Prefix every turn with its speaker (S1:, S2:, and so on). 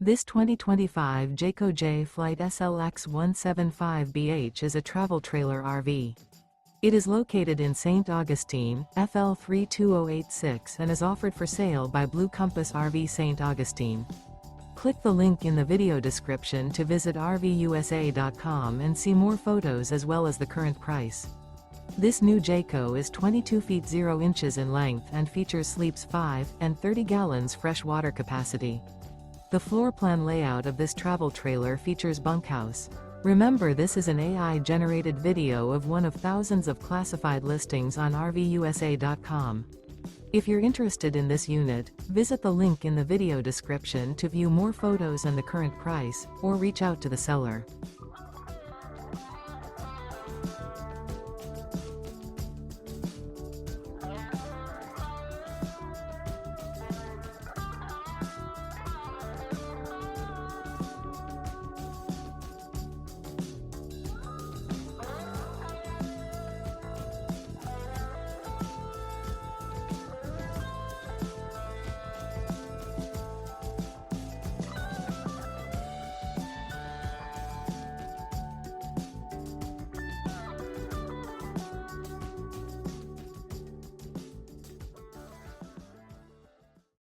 S1: This 2025 Jayco Jay Flight SLX 175BH is a travel trailer RV. It is located in St. Augustine, FL 32086 and is offered for sale by Blue Compass RV St. Augustine. Click the link in the video description to visit RVUSA.com and see more photos as well as the current price. This new Jayco is 22 feet 0 inches in length and features sleeps 5 and 30 gallons fresh water capacity. The floor plan layout of this travel trailer features bunkhouse. Remember, this is an AI-generated video of one of thousands of classified listings on RVUSA.com. If you're interested in this unit, visit the link in the video description to view more photos and the current price, or reach out to the seller.